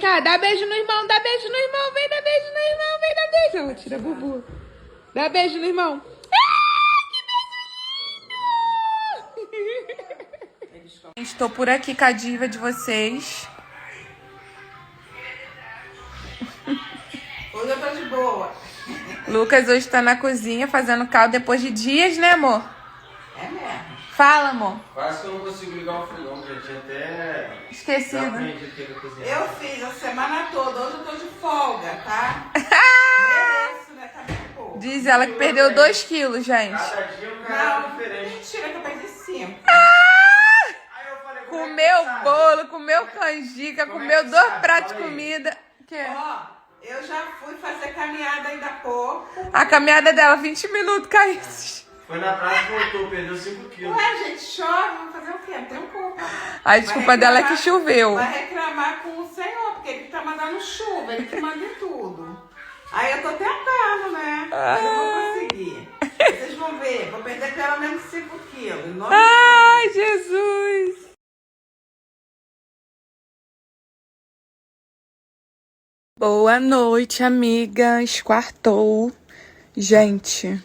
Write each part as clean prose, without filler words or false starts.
cá, dá beijo no irmão, dá beijo no irmão, vem dar beijo no irmão, vem dar beijo. Não, tira a Bubu. Dá beijo no irmão. Estou por aqui com a diva de vocês. Hoje eu tô de boa. Lucas hoje tá na cozinha fazendo caldo depois de dias, né, amor? É mesmo. Fala, amor. Quase que eu não consigo ligar o fogão, já tinha até Esquecido. Eu fiz a semana toda, hoje eu tô de folga, tá? Mereço, né? Tá bem pouco. Diz ela que perdeu 2 quilos, gente. Cada dia um cara Não, diferente. mentira que eu perdi 5. Aí eu falei, como é que Comeu sabe? bolo, comeu canjica, Como é comeu que 2 sabe? pratos de Fala aí. comida. Que? Ó, eu já fui fazer caminhada ainda há pouco. A caminhada dela, 20 minutos, Caíces. Foi na praia e voltou, perdeu 5 quilos. Ué, gente, chove, vamos fazer o quê? Não tem culpa. A desculpa dela é que choveu. Vai reclamar com o Senhor, porque ele tá mandando chuva, ele que manda em tudo. Aí eu tô tentando, né? Mas eu vou conseguir. Vocês vão ver, vou perder pelo menos 5 quilos. Em nome de Ai, Jesus. Boa noite, amigas. Quartou. Gente,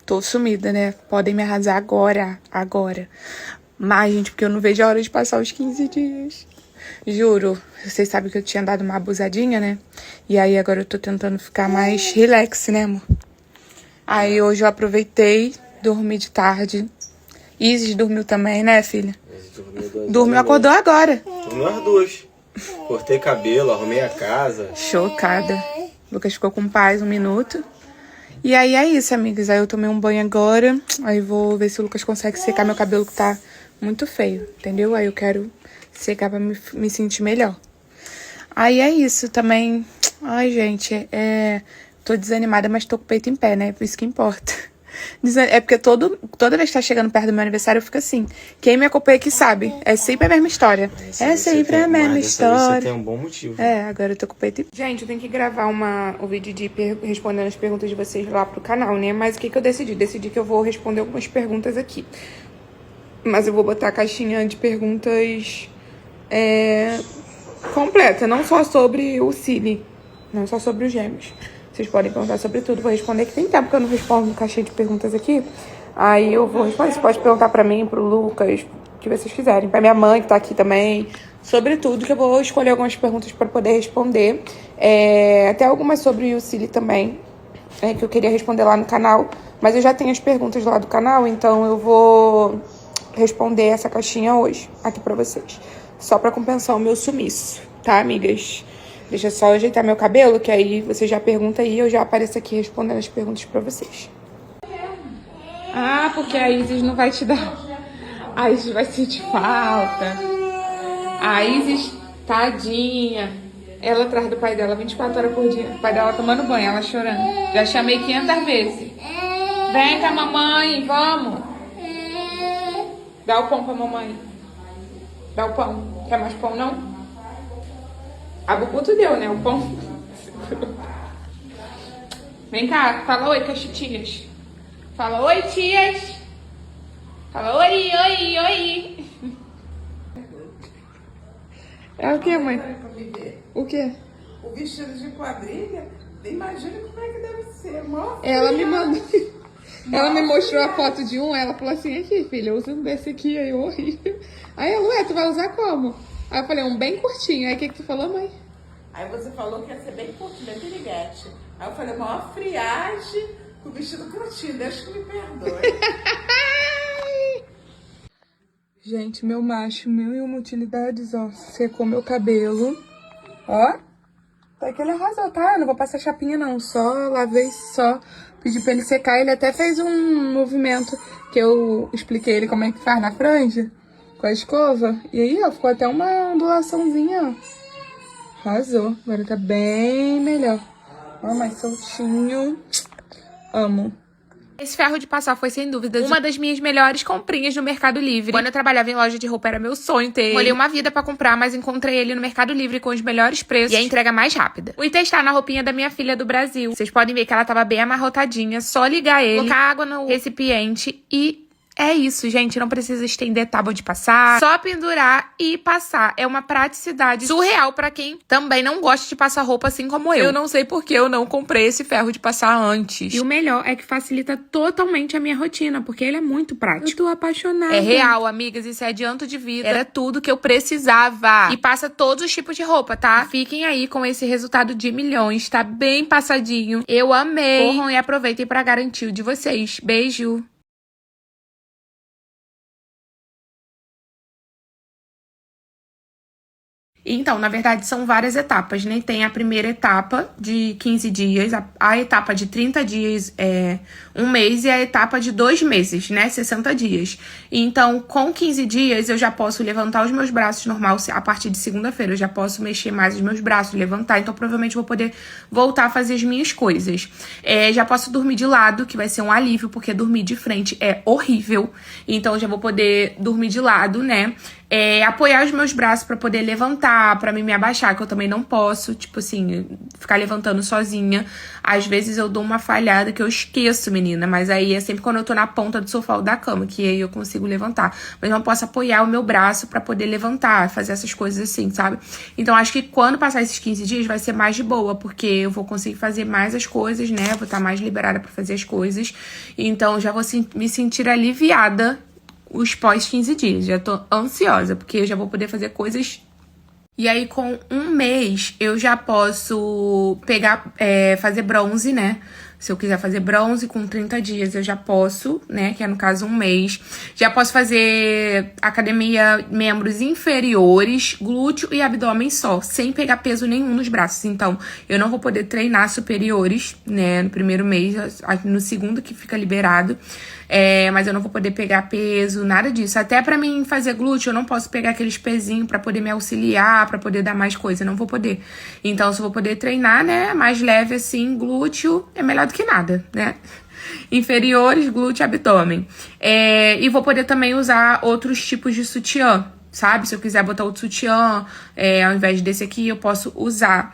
tô sumida, né? Podem me arrasar agora. Mas, gente, porque eu não vejo a hora de passar os 15 dias. Juro, vocês sabem que eu tinha dado uma abusadinha, né? E aí agora eu tô tentando ficar mais relax, né, amor? Aí hoje eu aproveitei, dormi de tarde. Isis dormiu também, né, filha? Dormiu, acordou agora. Dormiu as duas. Cortei cabelo, arrumei a casa. Chocada. Lucas ficou com paz 1 minuto. E aí é isso, amigas. Aí eu tomei um banho agora. Aí vou ver se o Lucas consegue secar meu cabelo que tá muito feio, entendeu? Aí eu quero secar pra me sentir melhor. Aí é isso também. Ai, gente, tô desanimada, mas tô com o peito em pé, né? Por isso que importa. É porque toda vez que tá chegando perto do meu aniversário, eu fico assim. Quem me acompanha aqui sabe. É sempre a mesma história. É sempre a mesma história. Você tem um bom motivo. Agora eu tô com o peito. Gente, eu tenho que gravar um vídeo de respondendo as perguntas de vocês lá pro canal, né? Mas o que eu decidi? Decidi que eu vou responder algumas perguntas aqui. Mas eu vou botar a caixinha de perguntas completa, não só sobre o Cine, não só sobre os gêmeos. Vocês podem perguntar sobre tudo, vou responder, que tem tempo que eu não respondo caixinha de perguntas aqui. Aí eu vou responder, você pode perguntar pra mim, pro Lucas, o que vocês quiserem. Pra minha mãe, que tá aqui também. Sobre tudo, que eu vou escolher algumas perguntas pra poder responder. Até algumas sobre o Cili também, que eu queria responder lá no canal. Mas eu já tenho as perguntas lá do canal, então eu vou responder essa caixinha hoje, aqui pra vocês. Só pra compensar o meu sumiço, tá, amigas? Deixa eu só ajeitar meu cabelo, que aí você já pergunta aí, eu já apareço aqui respondendo as perguntas pra vocês. Ah, porque a Isis não vai te dar. A Isis vai sentir falta. A Isis, tadinha. Ela atrás do pai dela 24 horas por dia. O pai dela tomando banho, ela chorando. Já chamei 500 vezes. Vem cá, mamãe, vamos. Dá o pão pra mamãe. Dá o pão. Quer mais pão, não? A Bubu tu deu, né? O pão. Vem cá, fala oi com as tias. Fala oi, tias. Fala oi, oi, oi. É o que, mãe? O que? O vestido de quadrilha, imagina como é que deve ser. Mó Ela me frio. mandou. Ela me mostrou a foto de um, ela falou assim, aqui, filha, usa um desse aqui, aí horrível. Aí eu, ué, tu vai usar como? Aí eu falei, um bem curtinho. Aí o que tu falou, mãe? Aí você falou que ia ser bem curto, bem piriguete. Aí eu falei, maior friagem com o vestido curtinho, Deus que me perdoe. Gente, meu macho, 1001 utilidades, ó. Secou meu cabelo. Ó. Até que ele arrasou, tá? Eu não vou passar chapinha, não. Só lavei, só pedi pra ele secar. Ele até fez um movimento que eu expliquei ele como é que faz na franja. Com a escova. E aí, ó, ficou até uma ondulaçãozinha, ó. Arrasou. Agora tá bem melhor. Ó, mais soltinho. Amo. Esse ferro de passar foi, sem dúvida, uma das minhas melhores comprinhas no Mercado Livre. Quando eu trabalhava em loja de roupa, era meu sonho ter. Molhei uma vida pra comprar, mas encontrei ele no Mercado Livre com os melhores preços e a entrega mais rápida. Fui testar na roupinha da minha filha do Brasil. Vocês podem ver que ela tava bem amarrotadinha. Só ligar ele, colocar água no recipiente e é isso, gente. Não precisa estender tábua de passar. Só pendurar e passar. É uma praticidade surreal pra quem também não gosta de passar roupa assim como eu. Eu não sei por que eu não comprei esse ferro de passar antes. E o melhor é que facilita totalmente a minha rotina, porque ele é muito prático. Eu tô apaixonada. É real, amigas. Isso é adianto de vida. Era tudo que eu precisava. E passa todos os tipos de roupa, tá? Fiquem aí com esse resultado de milhões. Tá bem passadinho. Eu amei. Corram e aproveitem pra garantir o de vocês. Beijo! Então, na verdade, são várias etapas, né? Tem a primeira etapa de 15 dias, a etapa de 30 dias é um mês e a etapa de 2 meses, né? 60 dias. Então, com 15 dias, eu já posso levantar os meus braços normal. A partir de segunda-feira, eu já posso mexer mais os meus braços, levantar. Então, provavelmente, vou poder voltar a fazer as minhas coisas. Já posso dormir de lado, que vai ser um alívio, porque dormir de frente é horrível. Então, eu já vou poder dormir de lado, né? Apoiar os meus braços pra poder levantar, pra mim me abaixar, que eu também não posso, tipo assim, ficar levantando sozinha. Às vezes eu dou uma falhada que eu esqueço, menina, mas aí é sempre quando eu tô na ponta do sofá ou da cama, que aí eu consigo levantar. Mas não posso apoiar o meu braço pra poder levantar, fazer essas coisas assim, sabe? Então acho que quando passar esses 15 dias vai ser mais de boa, porque eu vou conseguir fazer mais as coisas, né? Vou estar mais liberada pra fazer as coisas. Então já vou me sentir aliviada os pós 15 dias. Já tô ansiosa, porque eu já vou poder fazer coisas. E aí, com um mês, eu já posso pegar, fazer bronze, né? Se eu quiser fazer bronze, com 30 dias eu já posso, né? Que é, no caso, um mês. Já posso fazer academia membros inferiores, glúteo e abdômen só, sem pegar peso nenhum nos braços. Então, eu não vou poder treinar superiores, né? No primeiro mês, no segundo que fica liberado. Mas eu não vou poder pegar peso, nada disso. Até pra mim fazer glúteo, eu não posso pegar aqueles pezinhos pra poder me auxiliar, pra poder dar mais coisa. Não vou poder. Então, se eu vou poder treinar, né? Mais leve assim, glúteo é melhor do que nada, né? Inferiores, glúteo e abdômen. E vou poder também usar outros tipos de sutiã, sabe? Se eu quiser botar outro sutiã, ao invés desse aqui, eu posso usar.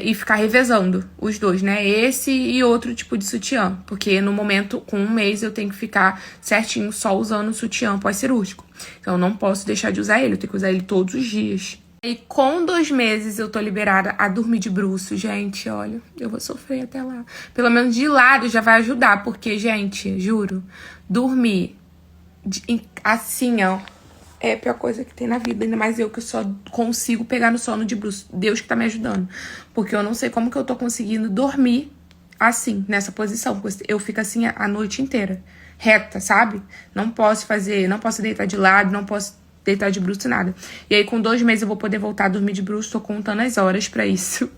E ficar revezando os dois, né? Esse e outro tipo de sutiã. Porque no momento, com um mês, eu tenho que ficar certinho só usando o sutiã pós-cirúrgico. Então, eu não posso deixar de usar ele. Eu tenho que usar ele todos os dias. E com 2 meses, eu tô liberada a dormir de bruço. Gente, olha, eu vou sofrer até lá. Pelo menos de lado já vai ajudar. Porque, gente, juro, dormir assim, ó, é a pior coisa que tem na vida. Ainda mais eu que só consigo pegar no sono de bruço. Deus que tá me ajudando. Porque eu não sei como que eu tô conseguindo dormir assim, nessa posição. Eu fico assim a noite inteira. Reta, sabe? Não posso deitar de lado, não posso deitar de bruço, nada. E aí, com 2 meses, eu vou poder voltar a dormir de bruço. Tô contando as horas pra isso.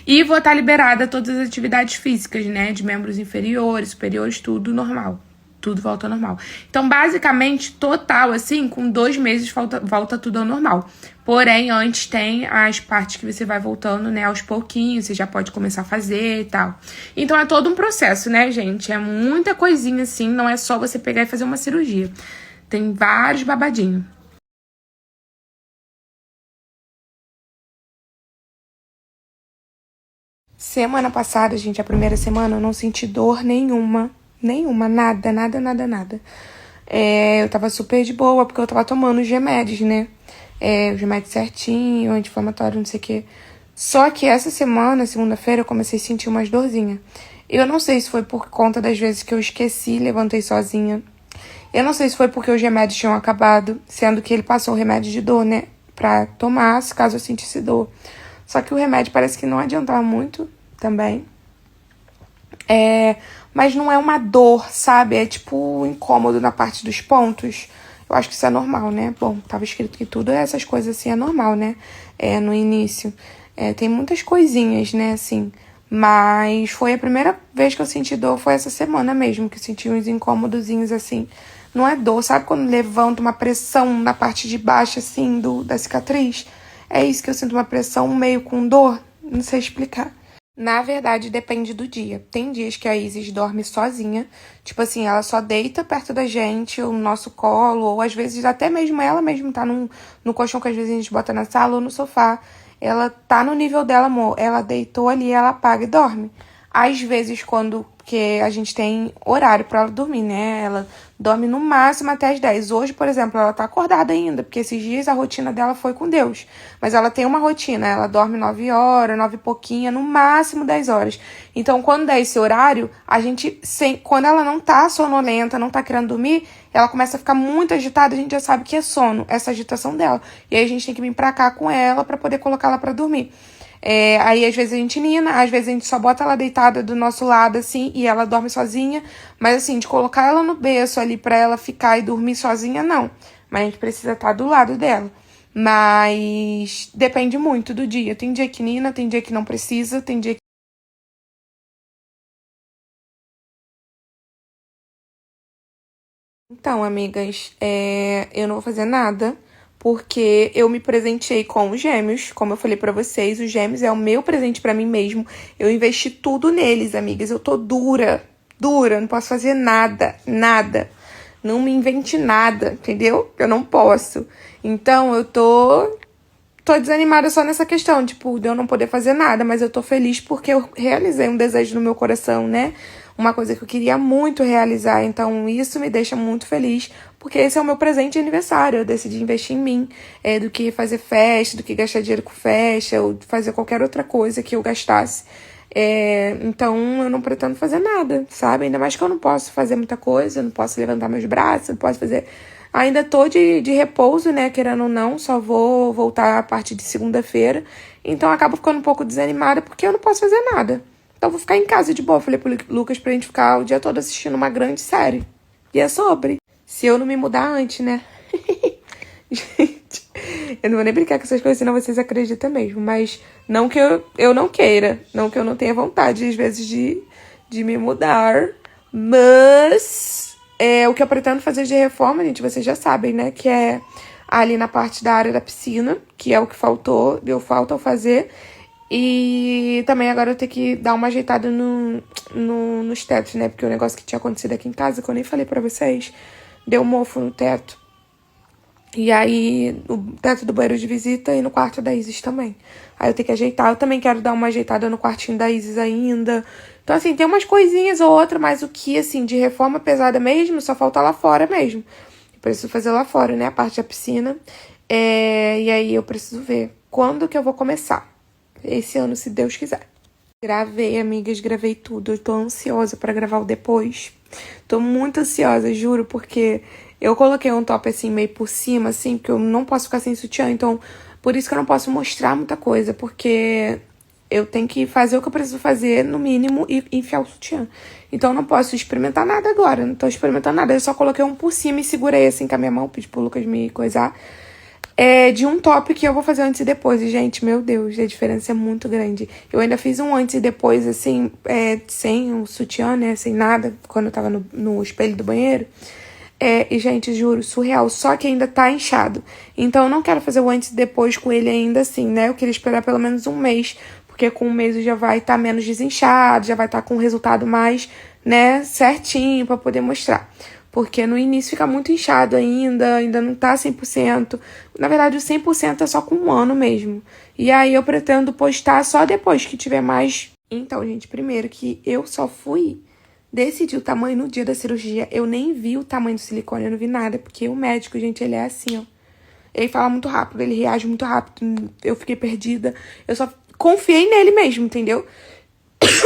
E vou estar liberada todas as atividades físicas, né? De membros inferiores, superiores, tudo normal. Tudo volta ao normal. Então, basicamente, total, assim, com 2 meses volta tudo ao normal. Porém, antes tem as partes que você vai voltando, né, aos pouquinhos, você já pode começar a fazer e tal. Então, é todo um processo, né, gente? É muita coisinha, assim, não é só você pegar e fazer uma cirurgia. Tem vários babadinhos. Semana passada, gente, a primeira semana, eu não senti dor nenhuma. Nenhuma, nada. Eu tava super de boa, porque eu tava tomando os remédios, né? Os remédios certinho, anti-inflamatório, não sei o quê. Só que essa semana, segunda-feira, eu comecei a sentir umas dorzinhas. Eu não sei se foi por conta das vezes que eu esqueci, levantei sozinha. Eu não sei se foi porque os remédios tinham acabado, sendo que ele passou o remédio de dor, né? Pra tomar, se caso eu sentisse dor. Só que o remédio parece que não adiantava muito também. Mas não é uma dor, sabe? É tipo incômodo na parte dos pontos. Eu acho que isso é normal, né? Bom, tava escrito que tudo essas coisas assim é normal, né? No início. Tem muitas coisinhas, né, assim. Mas foi a primeira vez que eu senti dor, foi essa semana mesmo, que eu senti uns incômodozinhos assim. Não é dor, sabe quando levanta uma pressão na parte de baixo, assim, da cicatriz? É isso que eu sinto, uma pressão meio com dor. Não sei explicar. Na verdade, depende do dia. Tem dias que a Isis dorme sozinha. Tipo assim, ela só deita perto da gente, ou no nosso colo, ou às vezes até mesmo ela mesmo tá no colchão que às vezes a gente bota na sala ou no sofá. Ela tá no nível dela, amor. Ela deitou ali, ela apaga e dorme. Às vezes, porque a gente tem horário pra ela dormir, né? Ela dorme no máximo até as 10. Hoje, por exemplo, ela tá acordada ainda, porque esses dias a rotina dela foi com Deus. Mas ela tem uma rotina, ela dorme 9 horas, 9 e pouquinho, no máximo 10 horas. Então, quando dá esse horário, a gente, quando ela não tá sonolenta, não tá querendo dormir, ela começa a ficar muito agitada, a gente já sabe que é sono, essa agitação dela. E aí a gente tem que vir pra cá com ela pra poder colocar ela pra dormir. Aí às vezes a gente nina, às vezes a gente só bota ela deitada do nosso lado assim e ela dorme sozinha, mas assim, de colocar ela no berço ali pra ela ficar e dormir sozinha, não. Mas a gente precisa estar do lado dela. Mas depende muito do dia. Tem dia que nina, tem dia que não precisa, tem dia que... Então, amigas, eu não vou fazer nada, porque eu me presenteei com os gêmeos, como eu falei pra vocês, os gêmeos é o meu presente pra mim mesmo. Eu investi tudo neles, amigas. Eu tô dura, não posso fazer nada, nada. Não me invente nada, entendeu? Eu não posso. Então, eu tô desanimada só nessa questão, tipo, de eu não poder fazer nada, mas eu tô feliz porque eu realizei um desejo no meu coração, né? Uma coisa que eu queria muito realizar, então isso me deixa muito feliz, porque esse é o meu presente de aniversário. Eu decidi investir em mim, do que fazer festa, do que gastar dinheiro com festa, ou fazer qualquer outra coisa que eu gastasse. Então eu não pretendo fazer nada, sabe? Ainda mais que eu não posso fazer muita coisa, não posso levantar meus braços, não posso fazer... Ainda tô de repouso, né? Querendo ou não, só vou voltar a partir de segunda-feira. Então, eu acabo ficando um pouco desanimada porque eu não posso fazer nada. Então, eu vou ficar em casa de boa. Falei pro Lucas pra gente ficar o dia todo assistindo uma grande série. E é sobre. Se eu não me mudar antes, né? Gente, eu não vou nem brincar com essas coisas, senão vocês acreditam mesmo. Mas não que eu não queira. Não que eu não tenha vontade, às vezes, de me mudar. Mas... o que eu pretendo fazer de reforma, gente, vocês já sabem, né? Que é ali na parte da área da piscina, que é o que deu falta eu fazer. E também agora eu tenho que dar uma ajeitada nos tetos, né? Porque o negócio que tinha acontecido aqui em casa, que eu nem falei pra vocês, deu mofo no teto. E aí, o teto do banheiro de visita e no quarto da Isis também. Aí eu tenho que ajeitar. Eu também quero dar uma ajeitada no quartinho da Isis ainda. Então, assim, tem umas coisinhas ou outra, mas o que, assim, de reforma pesada mesmo, só falta lá fora mesmo. Eu preciso fazer lá fora, né? A parte da piscina. E aí eu preciso ver quando que eu vou começar. Esse ano, se Deus quiser. Gravei, amigas, gravei tudo. Eu tô ansiosa pra gravar o depois. Tô muito ansiosa, juro, porque... Eu coloquei um top assim, meio por cima, assim, porque eu não posso ficar sem sutiã. Então, por isso que eu não posso mostrar muita coisa, porque eu tenho que fazer o que eu preciso fazer, no mínimo, e enfiar o sutiã. Então, eu não posso experimentar nada agora. Não tô experimentando nada. Eu só coloquei um por cima e segurei assim com a minha mão, pedi pro Lucas me coisar. De um top que eu vou fazer antes e depois. E, gente, meu Deus, a diferença é muito grande. Eu ainda fiz um antes e depois, assim, sem o sutiã, né, sem nada, quando eu tava no espelho do banheiro. E, gente, juro, surreal. Só que ainda tá inchado. Então, eu não quero fazer o antes e depois com ele ainda assim, né? Eu queria esperar pelo menos um mês. Porque com um mês já vai estar menos desinchado, já vai estar com o resultado mais, né, certinho pra poder mostrar. Porque no início fica muito inchado ainda não tá 100%. Na verdade, o 100% é só com um ano mesmo. E aí, eu pretendo postar só depois que tiver mais... Então, gente, primeiro que eu só fui... Decidi o tamanho no dia da cirurgia. Eu nem vi o tamanho do silicone, eu não vi nada. Porque o médico, gente, ele é assim, ó. Ele fala muito rápido, ele reage muito rápido. Eu fiquei perdida. Eu só confiei nele mesmo, entendeu?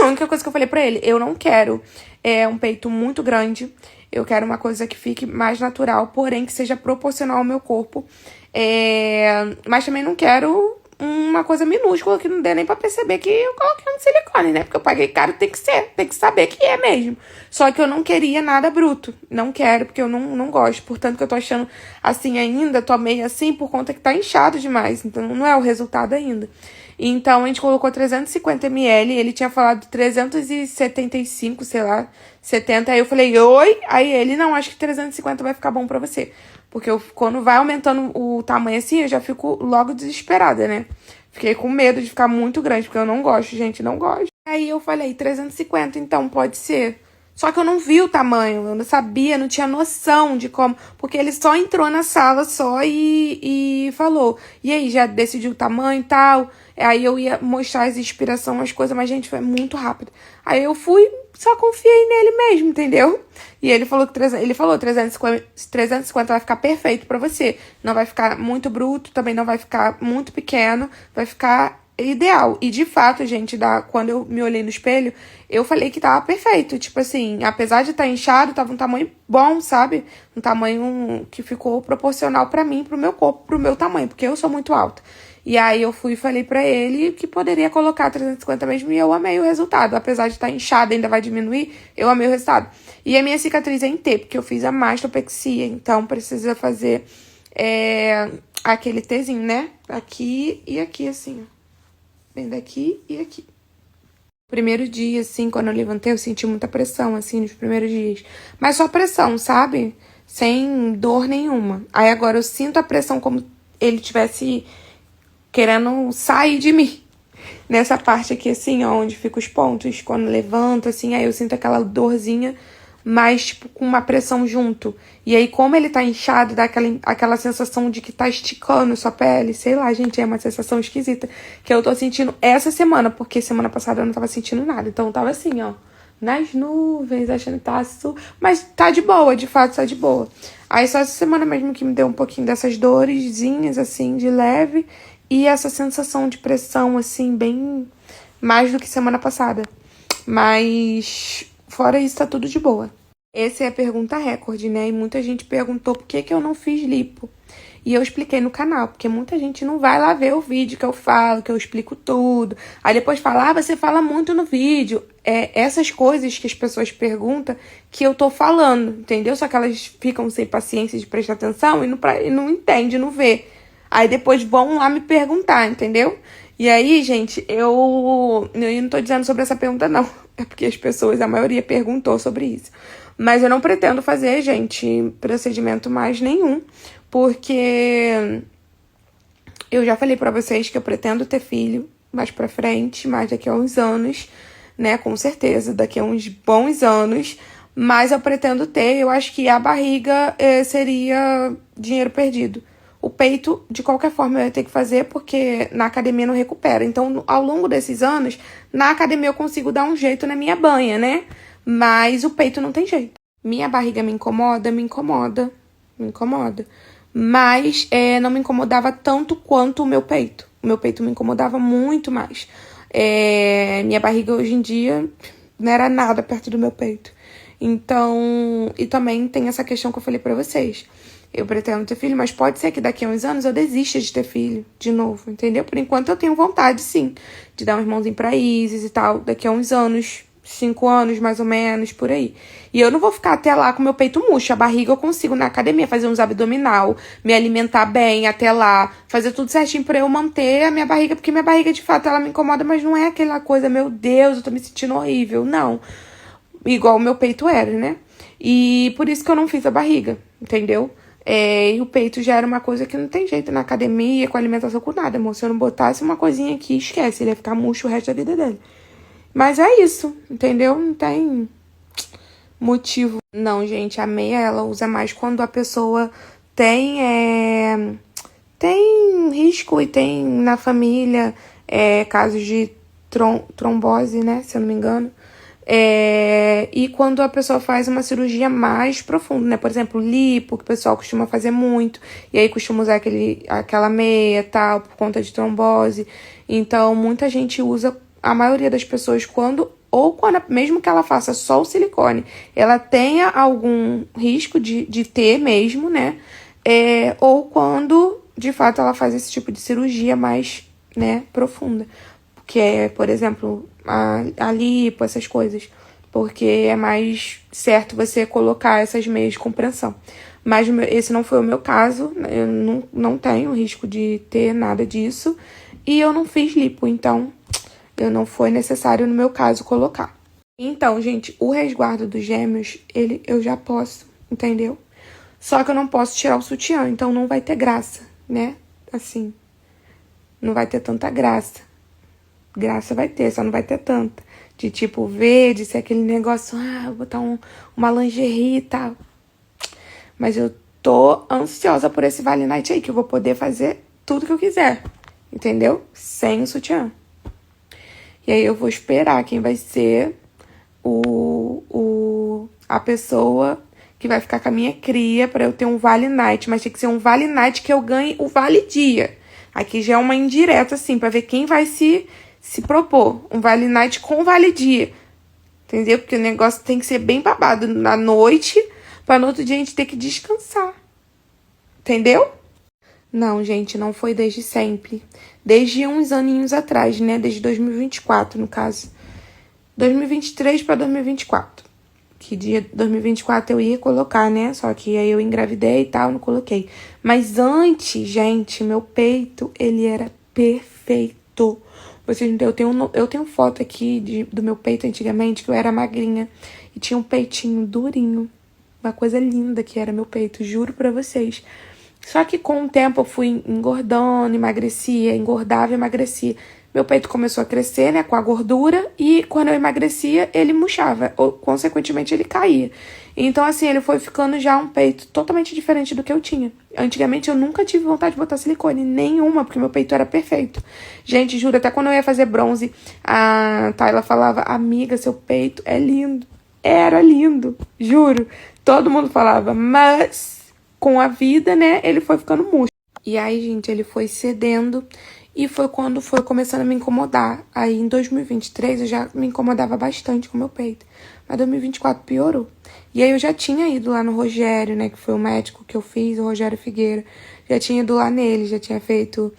A única coisa que eu falei pra ele, eu não quero um peito muito grande. Eu quero uma coisa que fique mais natural, porém que seja proporcional ao meu corpo. Mas também não quero uma coisa minúscula que não dê nem pra perceber que eu coloquei um silicone, né? Porque eu paguei caro, tem que saber que é mesmo. Só que eu não queria nada bruto. Não quero, porque eu não gosto. Portanto, que eu tô achando assim ainda, tô meio assim por conta que tá inchado demais. Então, não é o resultado ainda. Então, a gente colocou 350 ml, ele tinha falado 375, sei lá, 70. Aí eu falei, oi? Aí ele, não, acho que 350 vai ficar bom pra você. Porque quando vai aumentando o tamanho assim, eu já fico logo desesperada, né? Fiquei com medo de ficar muito grande, porque eu não gosto, gente, não gosto. Aí eu falei, 350, então, pode ser. Só que eu não vi o tamanho, eu não sabia, não tinha noção de como... Porque ele só entrou na sala só e falou. E aí, já decidiu o tamanho e tal. Aí eu ia mostrar as inspirações, as coisas, mas, gente, foi muito rápido. Aí eu fui, só confiei nele mesmo, entendeu? E ele falou que 350 vai ficar perfeito pra você. Não vai ficar muito bruto, também não vai ficar muito pequeno, vai ficar ideal. E de fato, gente, quando eu me olhei no espelho, eu falei que tava perfeito. Tipo assim, apesar de estar inchado, tava um tamanho bom, sabe? Um tamanho que ficou proporcional pra mim, pro meu corpo, pro meu tamanho, porque eu sou muito alta. E aí eu fui e falei pra ele que poderia colocar 350 mesmo e eu amei o resultado. Apesar de estar inchada, ainda vai diminuir, eu amei o resultado. E a minha cicatriz é em T, porque eu fiz a mastopexia, então precisa fazer aquele Tzinho, né? Aqui e aqui, assim, ó. Bem daqui e aqui. Primeiro dia, assim, quando eu levantei, eu senti muita pressão, assim, nos primeiros dias. Mas só pressão, sabe? Sem dor nenhuma. Aí agora eu sinto a pressão como ele tivesse querendo sair de mim. Nessa parte aqui, assim, ó, onde ficam os pontos, quando levanto, assim, aí eu sinto aquela dorzinha, mas, tipo, com uma pressão junto. E aí, como ele tá inchado, dá aquela sensação de que tá esticando sua pele, sei lá, gente, é uma sensação esquisita, que eu tô sentindo essa semana, porque semana passada eu não tava sentindo nada. Então, eu tava assim, ó, nas nuvens, achando que tá mas tá de boa, de fato, tá de boa. Aí, só essa semana mesmo que me deu um pouquinho dessas dorezinhas, assim, de leve, e essa sensação de pressão, assim, bem mais do que semana passada. Mas, fora isso, tá tudo de boa. Essa é a pergunta recorde, né? E muita gente perguntou por que eu não fiz lipo. E eu expliquei no canal, porque muita gente não vai lá ver o vídeo que eu falo, que eu explico tudo. Aí depois fala, você fala muito no vídeo. Essas coisas que as pessoas perguntam que eu tô falando, entendeu? Só que elas ficam sem paciência de prestar atenção e não entendem, não vê. Aí depois vão lá me perguntar, entendeu? E aí, gente, eu não tô dizendo sobre essa pergunta, não. É porque as pessoas, a maioria, perguntou sobre isso. Mas eu não pretendo fazer, gente, procedimento mais nenhum. Porque eu já falei pra vocês que eu pretendo ter filho mais pra frente, mais daqui a uns anos, né? Com certeza, daqui a uns bons anos. Mas eu pretendo ter, eu acho que a barriga seria dinheiro perdido. O peito, de qualquer forma, eu ia ter que fazer, porque na academia não recupera. Então, ao longo desses anos, na academia eu consigo dar um jeito na minha banha, né? Mas o peito não tem jeito. Minha barriga me incomoda. Mas não me incomodava tanto quanto o meu peito. O meu peito me incomodava muito mais. Minha barriga, hoje em dia, não era nada perto do meu peito. Então, e também tem essa questão que eu falei pra vocês. Eu pretendo ter filho, mas pode ser que daqui a uns anos eu desista de ter filho de novo, entendeu? Por enquanto eu tenho vontade, sim, de dar um irmãozinho pra Isis e tal. Daqui a uns anos, 5 anos mais ou menos, por aí. E eu não vou ficar até lá com meu peito murcho. A barriga eu consigo na academia fazer uns abdominal, me alimentar bem até lá, fazer tudo certinho pra eu manter a minha barriga, porque minha barriga de fato ela me incomoda, mas não é aquela coisa, meu Deus, eu tô me sentindo horrível, não. Igual o meu peito era, né? E por isso que eu não fiz a barriga, entendeu? E o peito já era uma coisa que não tem jeito na academia, com alimentação, com nada, amor. Se eu não botasse uma coisinha aqui, esquece, ele ia ficar murcho o resto da vida dele. Mas é isso, entendeu? Não tem motivo. Não, gente, a meia ela usa mais quando a pessoa tem risco e tem na família casos de trombose, né? Se eu não me engano. E quando a pessoa faz uma cirurgia mais profunda, né? Por exemplo, lipo, que o pessoal costuma fazer muito, e aí costuma usar aquela meia e tal, por conta de trombose. Então, muita gente usa, a maioria das pessoas, quando mesmo que ela faça só o silicone, ela tenha algum risco de ter mesmo, né? Ou quando, de fato, ela faz esse tipo de cirurgia mais, né, profunda. Que é, por exemplo, a lipo, essas coisas. Porque é mais certo você colocar essas meias de compressão. Mas esse não foi o meu caso. Eu não tenho risco de ter nada disso. E eu não fiz lipo, então não foi necessário, no meu caso, colocar. Então, gente, o resguardo dos gêmeos, eu já posso, entendeu? Só que eu não posso tirar o sutiã, então não vai ter graça, né? Assim, não vai ter tanta graça. Graça vai ter, só não vai ter tanta. De tipo, ver, de ser aquele negócio, vou botar uma lingerie e tal. Mas eu tô ansiosa por esse Vale Night aí, que eu vou poder fazer tudo que eu quiser. Entendeu? Sem o sutiã. E aí eu vou esperar quem vai ser a pessoa que vai ficar com a minha cria pra eu ter um Vale Night. Mas tem que ser um Vale Night que eu ganhe o Vale Dia. Aqui já é uma indireta, assim, pra ver quem vai se propor. Um Vale Night com Vale Dia. Entendeu? Porque o negócio tem que ser bem babado na noite, pra no outro dia a gente ter que descansar. Entendeu? Não, gente, não foi desde sempre. Desde uns aninhos atrás, né? Desde 2024, no caso. 2023 pra 2024. Que dia 2024 eu ia colocar, né? Só que aí eu engravidei e tal, não coloquei. Mas antes, gente, meu peito, ele era perfeito. Vocês não tem, eu tenho foto aqui do meu peito antigamente, que eu era magrinha. E tinha um peitinho durinho. Uma coisa linda que era meu peito, juro pra vocês. Só que com o tempo eu fui engordando, emagrecia, engordava e emagrecia. Meu peito começou a crescer, né, com a gordura, e quando eu emagrecia, ele murchava, ou consequentemente ele caía. Então, assim, ele foi ficando já um peito totalmente diferente do que eu tinha. Antigamente eu nunca tive vontade de botar silicone, nenhuma, porque meu peito era perfeito. Gente, juro, até quando eu ia fazer bronze, a Tayla falava, amiga, seu peito é lindo. Era lindo, juro. Todo mundo falava, mas com a vida, né, ele foi ficando murcho. E aí, gente, ele foi cedendo. E foi quando foi começando a me incomodar. Aí, em 2023, eu já me incomodava bastante com o meu peito. Mas 2024 piorou. E aí, eu já tinha ido lá no Rogério, né? Que foi o médico que eu fiz, o Rogério Figueira. Já tinha ido lá nele, já tinha feito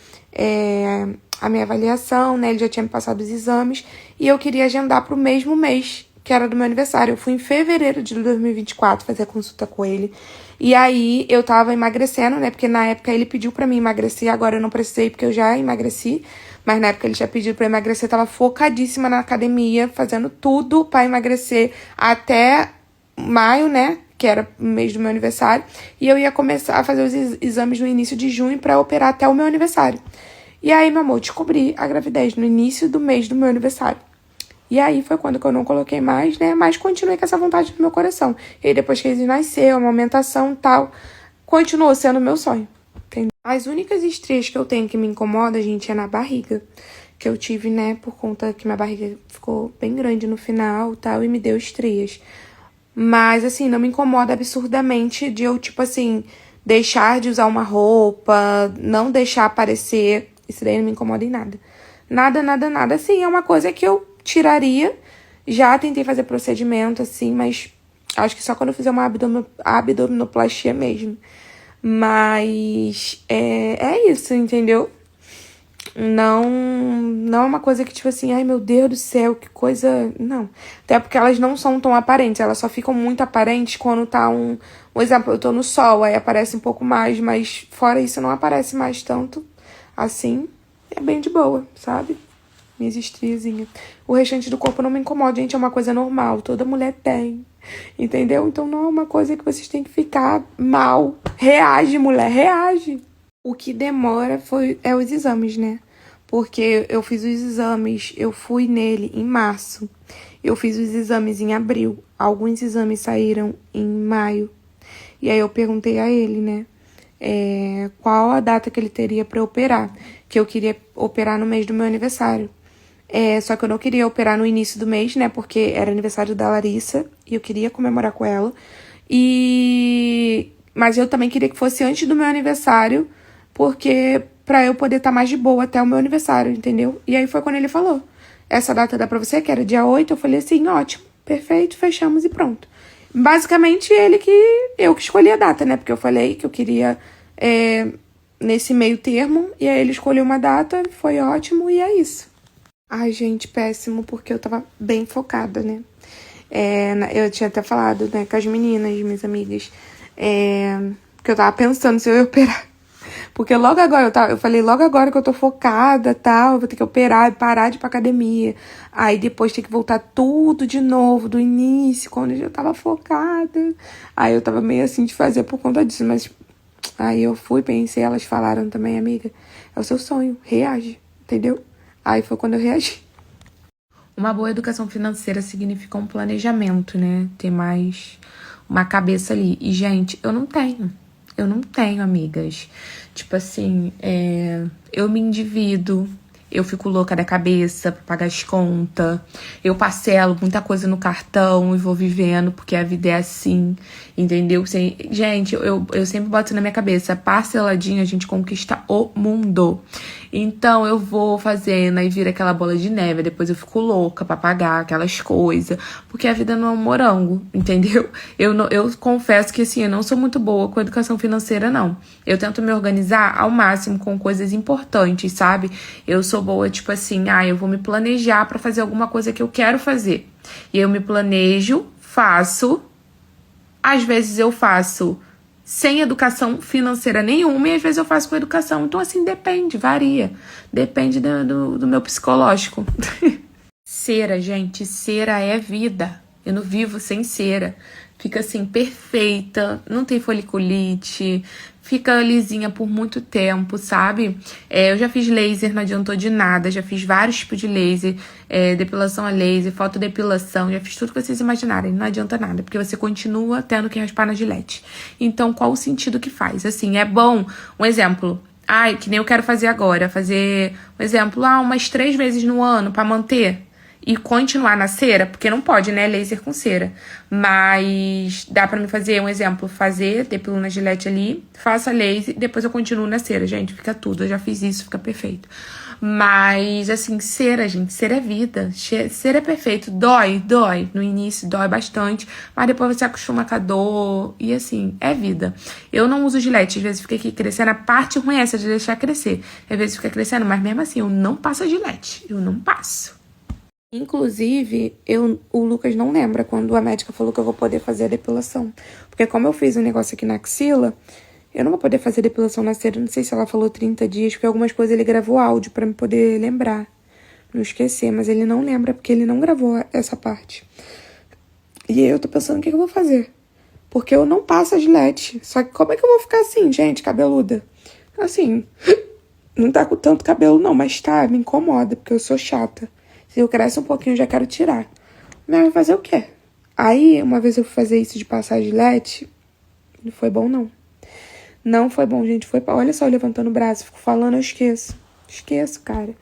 a minha avaliação, né? Ele já tinha me passado os exames. E eu queria agendar pro mesmo mês, que era do meu aniversário. Eu fui em fevereiro de 2024 fazer a consulta com ele. E aí, eu tava emagrecendo, né? Porque na época ele pediu pra mim emagrecer. Agora eu não precisei, porque eu já emagreci. Mas na época ele já pediu pra eu emagrecer. Eu tava focadíssima na academia, fazendo tudo pra emagrecer até maio, né? Que era o mês do meu aniversário. E eu ia começar a fazer os exames no início de junho pra operar até o meu aniversário. E aí, meu amor, descobri a gravidez no início do mês do meu aniversário. E aí foi quando que eu não coloquei mais, né? Mas continuei com essa vontade no meu coração. E aí depois que ele nasceu, uma amamentação e tal, continuou sendo meu sonho. Entendeu? As únicas estrias que eu tenho que me incomoda, gente, é na barriga. Que eu tive, né, por conta que minha barriga ficou bem grande no final e tal, e me deu estrias. Mas, assim, não me incomoda absurdamente de eu, tipo assim, deixar de usar uma roupa, não deixar aparecer. Isso daí não me incomoda em nada. Nada, nada, nada. Assim, é uma coisa que eu tiraria. Já tentei fazer procedimento, assim, mas acho que só quando eu fizer uma abdominoplastia mesmo. Mas é isso, entendeu? Não é uma coisa que, tipo assim, ai meu Deus do céu, que coisa. Não. Até porque elas não são tão aparentes, elas só ficam muito aparentes quando tá um exemplo, eu tô no sol, aí aparece um pouco mais, mas fora isso não aparece mais tanto. Assim, é bem de boa, sabe? Minhas estriazinhas. O restante do corpo não me incomoda, gente, é uma coisa normal. Toda mulher tem, entendeu? Então não é uma coisa que vocês têm que ficar mal. Reage, mulher, reage. O que demora é os exames, né? Porque eu fiz os exames, eu fui nele em março. Eu fiz os exames em abril. Alguns exames saíram em maio. E aí eu perguntei a ele, né? Qual a data que ele teria pra operar. Que eu queria operar no mês do meu aniversário. Só que eu não queria operar no início do mês, né? Porque era aniversário da Larissa e eu queria comemorar com ela. Mas eu também queria que fosse antes do meu aniversário, porque pra eu poder estar mais de boa até o meu aniversário, entendeu? E aí foi quando ele falou, essa data dá pra você, que era dia 8, eu falei assim, ótimo, perfeito, fechamos e pronto. Basicamente eu que escolhi a data, né? Porque eu falei que eu queria nesse meio termo, e aí ele escolheu uma data, foi ótimo, e é isso. Ai, gente, péssimo, porque eu tava bem focada, né? Eu tinha até falado, né, com as meninas, minhas amigas, que eu tava pensando se eu ia operar. Porque logo agora, eu falei logo agora que eu tô focada e tal, vou ter que operar e parar de ir pra academia. Aí depois ter que voltar tudo de novo, do início, quando eu já tava focada. Aí eu tava meio assim de fazer por conta disso, mas aí eu fui, pensei, elas falaram também, amiga, é o seu sonho, reage, entendeu? Aí foi quando eu reagi. Uma boa educação financeira significa um planejamento, né? Ter mais uma cabeça ali. E, gente, eu não tenho, amigas. Tipo assim, eu me endivido, eu fico louca da cabeça pra pagar as contas. Eu parcelo muita coisa no cartão e vou vivendo, porque a vida é assim, entendeu? Gente, eu sempre boto na minha cabeça, parceladinho a gente conquista o mundo. Então eu vou fazendo, aí vira aquela bola de neve, depois eu fico louca pra pagar aquelas coisas, porque a vida não é um morango, entendeu? Eu confesso que assim, eu não sou muito boa com educação financeira, não. Eu tento me organizar ao máximo com coisas importantes, sabe? Eu sou boa, tipo assim, eu vou me planejar pra fazer alguma coisa que eu quero fazer. E eu me planejo, faço, às vezes eu faço sem educação financeira nenhuma, e às vezes eu faço com educação. Então, assim, depende, varia. Depende do meu psicológico. Cera, gente, cera é vida. Eu não vivo sem cera. Fica assim, perfeita, não tem foliculite, fica lisinha por muito tempo, sabe? Eu já fiz laser, não adiantou de nada, já fiz vários tipos de laser, depilação a laser, fotodepilação, já fiz tudo que vocês imaginarem, não adianta nada, porque você continua tendo que raspar na Gillette. Então, qual o sentido que faz? Assim, é bom, um exemplo, que nem eu quero fazer agora, fazer, um exemplo, umas 3 vezes no ano pra manter e continuar na cera, porque não pode, né, laser com cera, mas dá pra mim fazer, um exemplo, depilo na Gillette ali, faço a laser, depois eu continuo na cera, gente, fica tudo, eu já fiz isso, fica perfeito. Mas, assim, cera, gente, cera é vida, cera é perfeito, dói, no início dói bastante, mas depois você acostuma com a dor, e assim, é vida. Eu não uso Gillette, às vezes fica aqui crescendo, a parte ruim é essa de deixar crescer, às vezes fica crescendo, mas mesmo assim, eu não passo a Gillette, eu não passo. Inclusive, o Lucas não lembra quando a médica falou que eu vou poder fazer a depilação. Porque como eu fiz um negócio aqui na axila, eu não vou poder fazer depilação na cera. Não sei se ela falou 30 dias, porque algumas coisas ele gravou áudio pra me poder lembrar. Não esquecer, mas ele não lembra porque ele não gravou essa parte. E aí eu tô pensando o que eu vou fazer. Porque eu não passo a Gillette. Só que como é que eu vou ficar assim, gente, cabeluda? Assim, não tá com tanto cabelo não, mas tá, me incomoda, porque eu sou chata. Se eu cresce um pouquinho, eu já quero tirar. Mas vai fazer o quê? Aí, uma vez eu fui fazer isso de passar a Gillette, não foi bom, não. Não foi bom, gente. Olha só, eu levantando o braço, fico falando, eu esqueço. Esqueço, cara.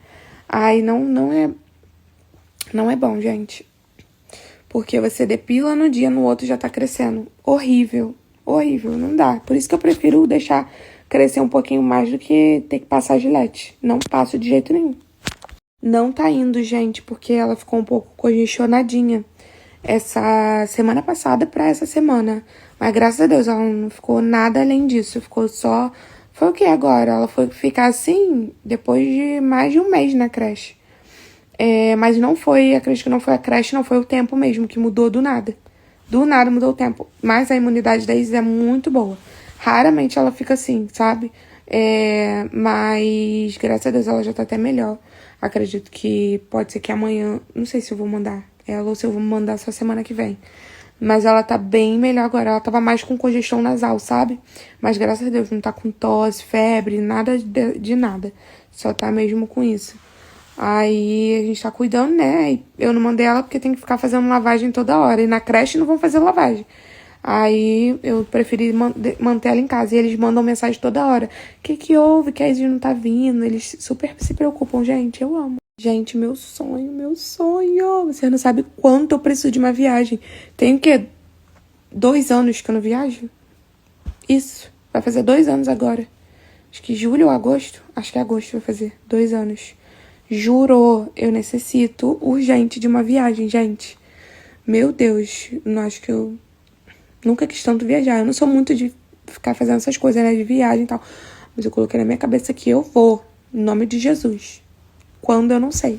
Aí, não é bom, gente. Porque você depila no dia, no outro já tá crescendo. Horrível. Horrível, não dá. Por isso que eu prefiro deixar crescer um pouquinho mais do que ter que passar a Gillette. Não passo de jeito nenhum. Não tá indo, gente, porque ela ficou um pouco congestionadinha essa semana passada pra essa semana. Mas graças a Deus ela não ficou nada além disso. Ficou só... Foi o que agora? Ela foi ficar assim depois de mais de um mês na creche. Mas não foi, acredito que não foi a creche, não foi o tempo mesmo, que mudou do nada. Do nada mudou o tempo. Mas a imunidade da Isis é muito boa. Raramente ela fica assim, sabe? Mas graças a Deus ela já tá até melhor. Acredito que pode ser que amanhã... Não sei se eu vou mandar ela ou se eu vou mandar só semana que vem. Mas ela tá bem melhor agora. Ela tava mais com congestão nasal, sabe? Mas graças a Deus não tá com tosse, febre, nada de nada. Só tá mesmo com isso. Aí a gente tá cuidando, né? Eu não mandei ela porque tem que ficar fazendo lavagem toda hora. E na creche não vão fazer lavagem. Aí eu preferi manter ela em casa. E eles mandam mensagem toda hora. O que houve? Que a Isis não tá vindo? Eles super se preocupam, gente. Eu amo. Gente, meu sonho, meu sonho. Você não sabe quanto eu preciso de uma viagem. Tem o quê? 2 anos que eu não viajo? Isso. Vai fazer 2 anos agora. Acho que julho ou agosto. Acho que é agosto vai fazer. 2 anos. Juro, eu necessito urgente de uma viagem, gente. Meu Deus. Não acho que eu... Nunca quis tanto viajar. Eu não sou muito de ficar fazendo essas coisas, né? De viagem e tal. Mas eu coloquei na minha cabeça que eu vou. Em nome de Jesus. Quando eu não sei.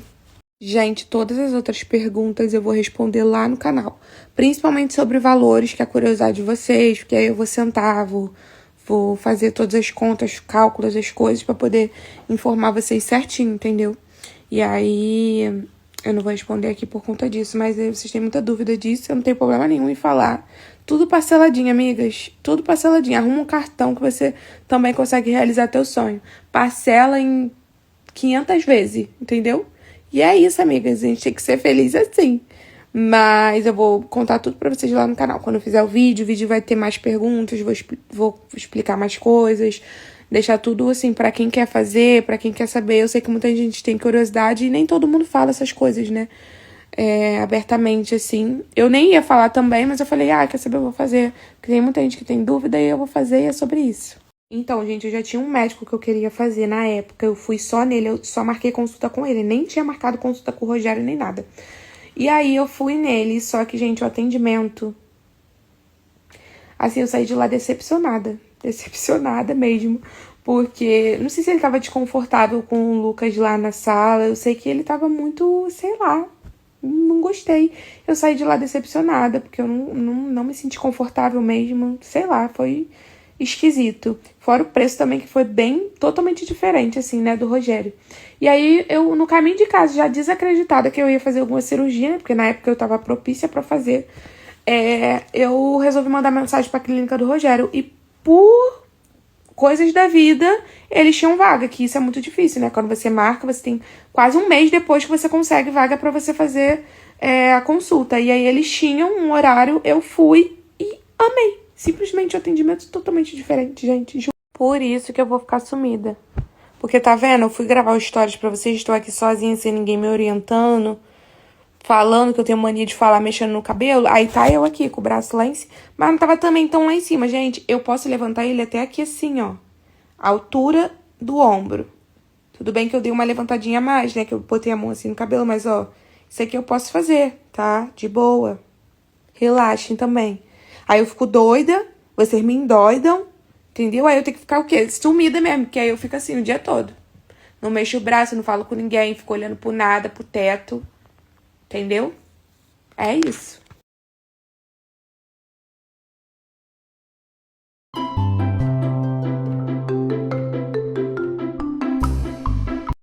Gente, todas as outras perguntas eu vou responder lá no canal. Principalmente sobre valores, que é a curiosidade de vocês. Porque aí eu vou sentar, vou fazer todas as contas, cálculos, as coisas pra poder informar vocês certinho, entendeu? E aí... Eu não vou responder aqui por conta disso, mas vocês têm muita dúvida disso, eu não tenho problema nenhum em falar. Tudo parceladinho, amigas. Tudo parceladinho. Arruma um cartão que você também consegue realizar teu sonho. Parcela em 500 vezes, entendeu? E é isso, amigas. A gente tem que ser feliz assim. Mas eu vou contar tudo pra vocês lá no canal. Quando eu fizer o vídeo vai ter mais perguntas, vou explicar mais coisas. deixar tudo, assim, pra quem quer fazer, pra quem quer saber. Eu sei que muita gente tem curiosidade e nem todo mundo fala essas coisas, né? Abertamente, assim. Eu nem ia falar também, mas eu falei, quer saber, eu vou fazer. Porque tem muita gente que tem dúvida e eu vou fazer e é sobre isso. Então, gente, eu já tinha um médico que eu queria fazer na época. Eu fui só nele, eu só marquei consulta com ele. Nem tinha marcado consulta com o Rogério nem nada. E aí eu fui nele, só que, gente, o atendimento... Assim, eu saí de lá decepcionada. Decepcionada mesmo. Porque, não sei se ele tava desconfortável com o Lucas lá na sala. Eu sei que ele tava muito, sei lá, não gostei. Eu saí de lá decepcionada, porque eu não me senti confortável mesmo. Sei lá, foi esquisito. Fora o preço também, que foi bem, totalmente diferente, assim, né, do Rogério. E aí, eu, no caminho de casa, já desacreditada que eu ia fazer alguma cirurgia, né, porque na época eu tava propícia pra fazer, eu resolvi mandar mensagem pra clínica do Rogério. E por coisas da vida, eles tinham vaga, que isso é muito difícil, né? Quando você marca, você tem quase um mês depois que você consegue vaga pra você fazer a consulta. E aí eles tinham um horário, eu fui e amei. Simplesmente um atendimento totalmente diferente, gente. Por isso que eu vou ficar sumida. Porque tá vendo? Eu fui gravar os stories pra vocês, estou aqui sozinha, sem ninguém me orientando, falando que eu tenho mania de falar mexendo no cabelo. Aí tá eu aqui, com o braço lá em cima. Mas não tava também tão lá em cima, gente. Eu posso levantar ele até aqui assim, ó. A altura do ombro. Tudo bem que eu dei uma levantadinha a mais, né? Que eu botei a mão assim no cabelo, mas, ó, isso aqui eu posso fazer, tá? De boa. Relaxem também. Aí eu fico doida, vocês me endoidam, entendeu? Aí eu tenho que ficar o quê? Sumida mesmo, porque aí eu fico assim o dia todo. Não mexo o braço, não falo com ninguém, fico olhando pro nada, pro teto. Entendeu? É isso.